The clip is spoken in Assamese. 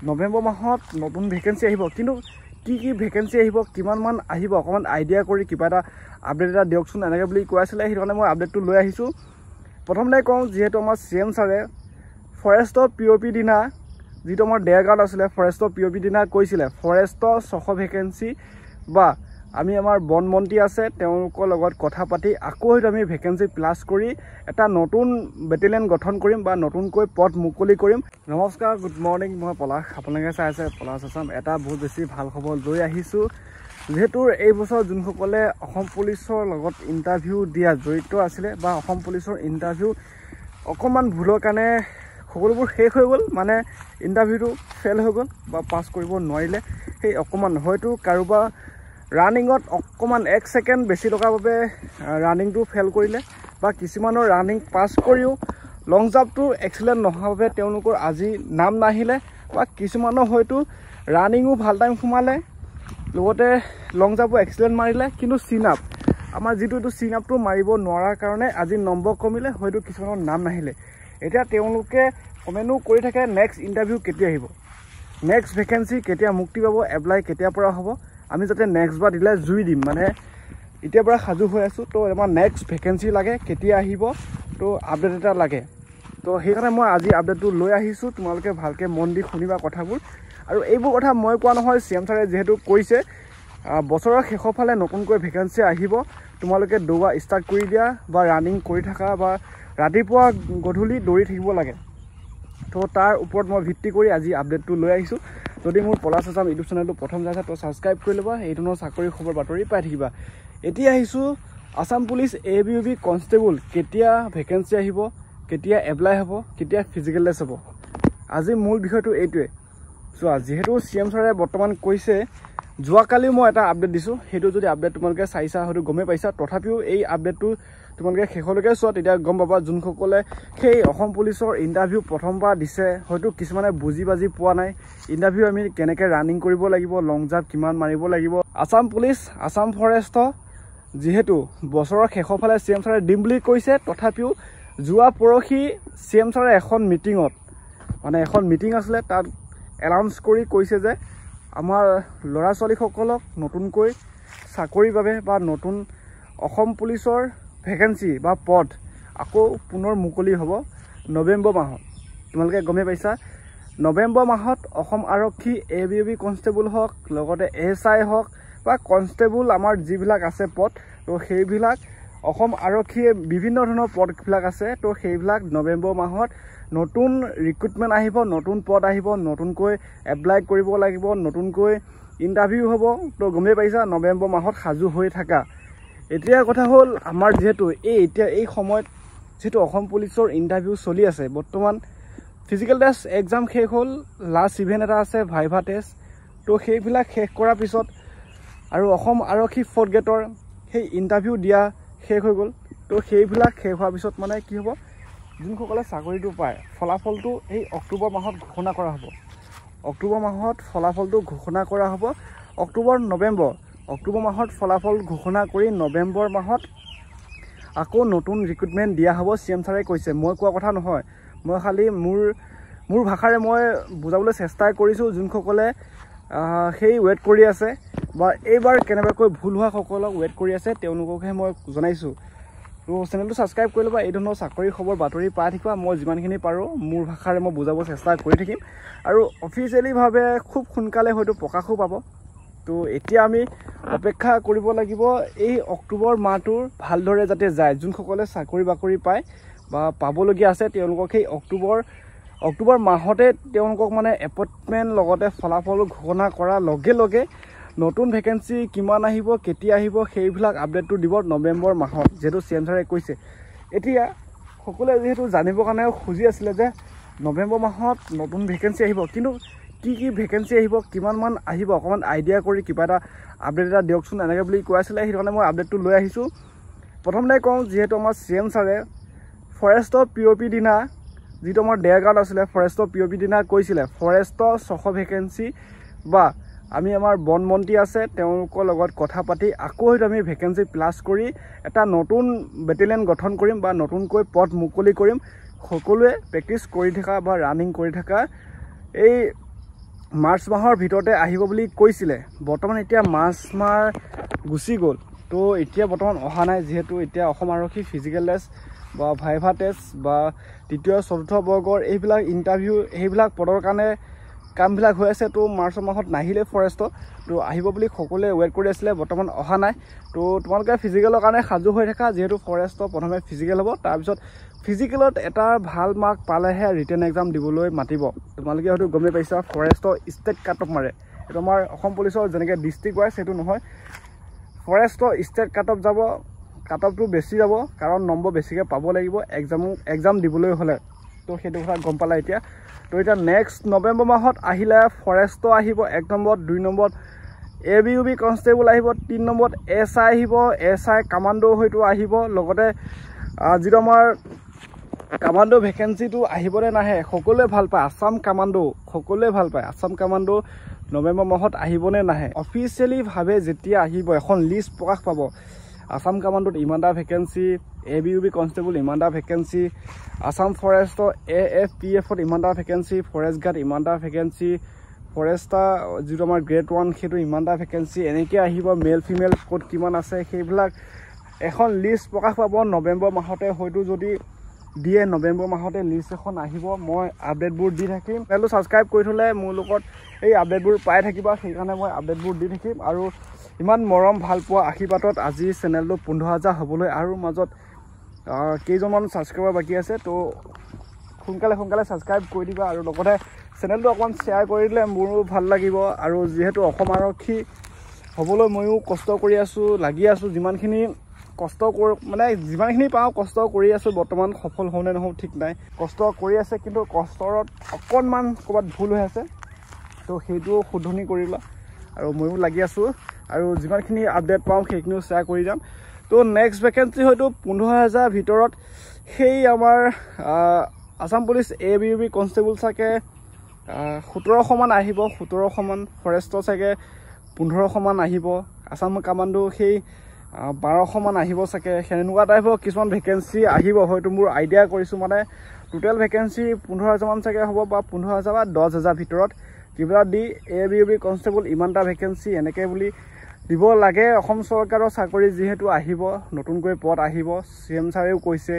নৱেম্বৰ মাহত নতুন ভেকেঞ্চি আহিব, কিন্তু কি ভেকেঞ্চি আহিব, কিমানমান আহিব অকণমান আইডিয়া কৰি কিবা এটা আপডেট এটা দিয়কচোন এনেকৈ বুলি কৈ আছিলে। সেইটো কাৰণে মই আপডেটটো লৈ আহিছোঁ। প্ৰথমতে কওঁ, যিহেতু আমাৰ CM ছাৰে ফৰেষ্টৰ POP দিনা যিটো আমাৰ দেৰগাঁৱত আছিলে, ফৰেষ্টৰ POP দিনা কৈছিলে ফৰেষ্টৰ 600 ভেকেঞ্চি বা আমি আমাৰ বন মন্ত্ৰী আছে তেওঁলোকৰ লগত কথা পাতি আকৌ হয়তো আমি ভেকেঞ্চি প্লাছ কৰি এটা নতুন বেটেলিয়ন গঠন কৰিম বা নতুনকৈ পদ মুকলি কৰিম। নমস্কাৰ, গুড মৰ্ণিং, মই পলাশ। আপোনালোকে চাই আছে পলাশ আছাম। এটা বহুত বেছি ভাল খবৰ লৈ আহিছোঁ। যিহেতু এই বছৰ যোনসকলে অসম পুলিচৰ লগত ইণ্টাৰভিউ দিয়া জড়িত আছিলে বা অসম পুলিচৰ ইণ্টাৰভিউ অকণমান ভুলৰ কাৰণে সকলোবোৰ শেষ হৈ গ'ল, মানে ইণ্টাৰভিউটো ফেইল হৈ গ'ল বা পাছ কৰিব নোৱাৰিলে। সেই অকণমান হয়তো কাৰোবাৰ ৰানিঙত অকণমান 1 ছেকেণ্ড বেছি টকাৰ বাবে ৰানিংটো ফেইল কৰিলে বা কিছুমানৰ ৰানিং পাছ কৰিও লং জাম্পটো এক্সিলেণ্ট নোহোৱাৰ বাবে তেওঁলোকৰ আজি নাম নাহিলে বা কিছুমানৰ হয়তো ৰানিঙো ভাল টাইম সোমালে, লগতে লং জাম্পো এক্সিলেণ্ট মাৰিলে, কিন্তু চিন আপ আমাৰ যিটো এইটো চিন আপটো মাৰিব নোৱাৰাৰ কাৰণে আজি নম্বৰ কমিলে, হয়তো কিছুমানৰ নাম নাহিলে। এতিয়া তেওঁলোকে কমেণ্টো কৰি থাকে নেক্সট ইণ্টাৰভিউ কেতিয়া আহিব, নেক্সট ভেকেঞ্চি কেতিয়া মুক্তি পাব, এপ্লাই কেতিয়াৰ পৰা হ'ব, আমি যাতে নেক্সট বাৰ দিলে জুই দিম, মানে এতিয়াৰ পৰা সাজু হৈ আছোঁ। তো আমাৰ নেক্সট ভেকেঞ্চি লাগে, কেতিয়া আহিব, তো আপডেট এটা লাগে। তো সেইকাৰণে মই আজি আপডেটটো লৈ আহিছোঁ। তোমালোকে ভালকৈ মন দি শুনিবা কথাবোৰ। আৰু এইবোৰ কথা মই কোৱা নহয়, CM ছাৰে যিহেতু কৈছে বছৰৰ শেষৰ ফালে নতুনকৈ ভেকেঞ্চি আহিব, তোমালোকে দৌৰা ষ্টাৰ্ট কৰি দিয়া বা ৰানিং কৰি থাকা বা ৰাতিপুৱা গধূলি দৌৰি থাকিব লাগে। তো তাৰ ওপৰত মই ভিত্তি কৰি আজি আপডেটটো লৈ আহিছোঁ। যদি মোৰ পলাশ আছাম ইউটিউব চেনেলটো প্ৰথম যাইছা তো ছাবস্ক্ৰাইব কৰি ল'বা, এই ধৰণৰ চাকৰি খবৰ বাতৰি পাই থাকিবা। এতিয়া আহিছোঁ আছাম পুলিচ ABUB কনষ্টেবল কেতিয়া ভেকেঞ্চি আহিব, কেতিয়া এপ্লাই হ'ব, কেতিয়া ফিজিকেল টেষ্ট হ'ব। আজি মূল বিষয়টো এইটোৱে। চোৱা, যিহেতু CM ছাৰে বৰ্তমান কৈছে, যোৱাকালিও মই এটা আপডেট দিছোঁ, সেইটো যদি আপডেট তোমালোকে চাইছা হয়তো গমেই পাইছা, তথাপিও এই আপডেটটো তোমালোকে শেষলৈকে চোৱা, তেতিয়া গম পাবা যোনসকলে সেই অসম পুলিচৰ ইণ্টাৰভিউ প্ৰথমবাৰ দিছে, হয়তো কিছুমানে বুজি বাজি পোৱা নাই ইণ্টাৰভিউ আমি কেনেকৈ ৰানিং কৰিব লাগিব, লং জাম্প কিমান মাৰিব লাগিব। আছাম পুলিচ, আছাম ফৰেষ্টৰ যিহেতু বছৰৰ শেষৰ ফালে CM ছাৰে দিম বুলি কৈছে, তথাপিও যোৱা পৰহি CM ছাৰে এখন মিটিং আছিলে, তাত এনাউন্স কৰি কৈছে যে আমাৰ ল'ৰা ছোৱালীসকলক নতুনকৈ চাকৰিৰ বাবে বা নতুন অসম পুলিচৰ ভেকেঞ্চি বা পদ আকৌ পুনৰ মুকলি হ'ব নৱেম্বৰ মাহত। তোমালোকে গমেই পাইছা, নৱেম্বৰ মাহত অসম আৰক্ষী ABUB কনষ্টেবল হওক, লগতে SI হওক বা কনষ্টেবল আমাৰ যিবিলাক আছে পদ, তো সেইবিলাক অসম আৰক্ষীয়ে বিভিন্ন ধৰণৰ পদবিলাক আছে, তো সেইবিলাক নৱেম্বৰ মাহত নতুন ৰিক্ৰুটমেণ্ট আহিব, নতুন পদ আহিব, নতুনকৈ এপ্লাই কৰিব লাগিব, নতুনকৈ ইণ্টাৰভিউ হ'ব। তো গমেই পাইছা নৱেম্বৰ মাহত সাজু হৈ থাকা। এতিয়া কথা হ'ল, আমাৰ যিহেতু এতিয়া এই সময়ত যিহেতু অসম পুলিচৰ ইণ্টাৰভিউ চলি আছে, বৰ্তমান ফিজিকেল টেষ্ট এক্সাম শেষ হ'ল, লাষ্ট ইভেণ্ট এটা আছে ভাইভা টেষ্ট। তো সেইবিলাক শেষ কৰাৰ পিছত আৰু অসম আৰক্ষী 4th গ্ৰেডৰ সেই ইণ্টাৰভিউ দিয়া শেষ হৈ গ'ল। তো সেইবিলাক শেষ হোৱাৰ পিছত মানে কি হ'ব, যোনসকলে চাকৰিটো পায় ফলাফলটো এই অক্টোবৰ মাহত ঘোষণা কৰা হ'ব। অক্টোবৰ মাহত ফলাফলটো ঘোষণা কৰা হ'ব। অক্টোবৰ মাহত ফলাফল ঘোষণা কৰি নৱেম্বৰ মাহত আকৌ নতুন ৰিক্ৰুটমেণ্ট দিয়া হ'ব। CM ছাৰে কৈছে, মই কোৱা কথা নহয়, মই খালি মোৰ ভাষাৰে মই বুজাবলৈ চেষ্টা কৰিছোঁ। যোনসকলে সেই ৱেইট কৰি আছে বা এইবাৰ কেনেবাকৈ ভুল হোৱাসকলক ৱেইট কৰি আছে, তেওঁলোককহে মই জনাইছোঁ। তো চেনেলটো ছাবস্ক্ৰাইব কৰি ল'বা, এই ধৰণৰ চাকৰি খবৰ বাতৰি পাই থাকিবা। মই যিমানখিনি পাৰোঁ মোৰ ভাষাৰে মই বুজাব চেষ্টা কৰি থাকিম, আৰু অফিচিয়েলিভাৱে খুব সোনকালে হয়তো প্ৰকাশো পাব। তো এতিয়া আমি অপেক্ষা কৰিব লাগিব এই অক্টোবৰ মাহটোৰ ভালদৰে যাতে যায়। যোনসকলে চাকৰি বাকৰি পায় বা পাবলগীয়া আছে, তেওঁলোকক সেই অক্টোবৰ মাহতে তেওঁলোকক মানে এপইণ্টমেণ্ট লগতে ফলাফল ঘোষণা কৰাৰ লগে লগে নতুন ভেকেঞ্চি কিমান আহিব, কেতিয়া আহিব, সেইবিলাক আপডেটটো দিব নৱেম্বৰ মাহত, যিহেতু CM ছাৰে কৈছে। এতিয়া সকলোৱে যিহেতু জানিবৰ কাৰণে খুজি আছিলে যে নৱেম্বৰ মাহত নতুন ভেকেঞ্চি আহিব, কিন্তু কি ভেকেঞ্চি আহিব, কিমানমান আহিব অকণমান আইডিয়া কৰি কিবা এটা আপডেট এটা দিয়কচোন এনেকৈ বুলি কৈ আছিলে। সেইটো কাৰণে মই আপডেটটো লৈ আহিছোঁ। প্ৰথমতে কওঁ, যিহেতু আমাৰ CM ছাৰে ফৰেষ্টৰ POP দিনা যিটো আমাৰ দেৰগাঁৱত আছিলে, ফৰেষ্টৰ POP দিনা কৈছিলে ফৰেষ্টৰ 600 ভেকেঞ্চি বা আমি আমাৰ বন মন্ত্ৰী আছে তেওঁলোকৰ লগত কথা পাতি আকৌ হয়তো আমি ভেকেঞ্চি প্লাছ কৰি এটা নতুন বেটেলিয়ন গঠন কৰিম বা নতুনকৈ পদ মুকলি কৰিম। সকলোৱে প্ৰেক্টিছ কৰি থকা বা ৰানিং কৰি থকা এই মাৰ্চ মাহৰ ভিতৰতে আহিব বুলি কৈছিলে বৰ্তমান এতিয়া মাৰ্চ মাহ গুচি গ'ল তো এতিয়া বৰ্তমান অহা নাই যিহেতু এতিয়া অসম আৰক্ষী ফিজিকেল টেষ্ট বা ভাইভা টেষ্ট বা তৃতীয় চতুৰ্থ বৰ্গৰ এইবিলাক ইণ্টাৰভিউ সেইবিলাক পদৰ কাৰণে কামবিলাক হৈ আছে তো মাৰ্চ মাহত নাহিলে ফৰেষ্টত তো আহিব বুলি সকলোৱে ৱেইট কৰি আছিলে বৰ্তমান অহা নাই তো তোমালোকে ফিজিকেলৰ কাৰণে সাজু হৈ থাকা যিহেতু ফৰেষ্টৰ প্ৰথমে ফিজিকেল হ'ব তাৰপিছত ফিজিকেলত এটা ভাল মাৰ্ক পালেহে ৰিটেন এক্সাম দিবলৈ মাতিব তোমালোকে হয়তো গমেই পাইছা ফৰেষ্টৰ ষ্টেট কাট অফ মাৰে এইটো আমাৰ অসম পুলিচৰ যেনেকৈ ডিষ্ট্ৰিক্ট ৱাইজ সেইটো নহয় ফৰেষ্টৰ ষ্টেট কাট অফ যাব কাট অফটো বেছি যাব কাৰণ নম্বৰ বেছিকৈ পাব লাগিব এক্সাম দিবলৈ হ'লে তো সেইটো কথা গম পালা এতিয়া তো এতিয়া নেক্সট নৱেম্বৰ মাহত আহিলে ফৰেষ্টৰ আহিব 1 নম্বৰত 2 নম্বৰত ABUB কনষ্টেবল আহিব 3 নম্বৰত SI আহিব SI কামাণ্ডো হয়তো আহিব লগতে যিটো আমাৰ কামাণ্ডো ভেকেঞ্চিটো আহিবনে নাহে সকলোৱে ভাল পায় আছাম কামাণ্ডো সকলোৱে ভাল পায় আছাম কামাণ্ডো নৱেম্বৰ মাহত আহিবনে নাহে অফিচিয়েলিভাৱে যেতিয়া আহিব এখন লিষ্ট প্ৰকাশ পাব আছাম কামাণ্ডোত ইমানটা ভেকেঞ্চি ABUB কনষ্টেবল ইমানটা ভেকেঞ্চি আছাম ফৰেষ্টৰ AFPFত ইমানটা ভেকেঞ্চি ফৰেষ্ট গাৰ্ড ইমানটা ভেকেঞ্চি ফৰেষ্টাৰ যিটো আমাৰ গ্ৰেড 1 সেইটো ইমানটা ভেকেঞ্চি এনেকৈ আহিব মেল ফিমেল ক'ত কিমান আছে সেইবিলাক এখন লিষ্ট প্ৰকাশ পাব নৱেম্বৰ মাহতে হয়তো যদি দিয়ে নৱেম্বৰ মাহতে লিষ্ট এখন আহিব মই আপডেটবোৰ দি থাকিম চেনেলটো ছাবস্ক্ৰাইব কৰি থ'লে মোৰ লগত এই আপডেটবোৰ পাই থাকিবা সেইকাৰণে মই আপডেটবোৰ দি থাকিম আৰু ইমান মৰম ভাল পোৱা আশীৰ্বাদত আজি চেনেলটো 15,000 হ'বলৈ আৰু মাজত কেইজনমান ছাবস্ক্ৰাইবাৰ বাকী আছে তো সোনকালে ছাবস্ক্ৰাইব কৰি দিবা আৰু লগতে চেনেলটো অকণমান শ্বেয়াৰ কৰি দিলে মোৰো ভাল লাগিব আৰু যিহেতু অসম আৰক্ষী হ'বলৈ ময়ো কষ্ট কৰি আছোঁ লাগি আছোঁ যিমানখিনি কষ্ট মানে যিমানখিনি পাওঁ কষ্ট কৰি আছোঁ বৰ্তমান সফল হওঁ নে নহওঁ ঠিক নাই কষ্ট কৰি আছে কিন্তু কষ্টৰত অকণমান ক'ৰবাত ভুল হৈ আছে তো সেইটো শুধৰণি কৰি লোৱা আৰু ময়ো লাগি আছোঁ আৰু যিমানখিনি আপডেট পাওঁ সেইখিনিও শ্বেয়াৰ কৰি যাম তো নেক্সট ভেকেঞ্চি হয়তো 15,000 ভিতৰত সেই আমাৰ আছাম পুলিচ ABUB কনষ্টেবল চাগে 1700 মান আহিব 1700 মান ফৰেষ্টৰ চাগে 1500 মান আহিব আছাম কামাণ্ডো সেই 1200 মান আহিব চাগে সেনেকুৱা টাইপৰ কিছুমান ভেকেঞ্চি আহিব হয়তো মোৰ আইডিয়া কৰিছোঁ মানে টোটেল ভেকেঞ্চি 15,000 মান চাগে হ'ব বা 15,000 বা 10,000 ভিতৰত কিবা দি ABUB কনষ্টেবল ইমানটা ভেকেঞ্চি এনেকৈ বুলি দিব লাগে অসম চৰকাৰৰ চাকৰি যিহেতু আহিব নতুনকৈ পদ আহিব CM ছাৰেও কৈছে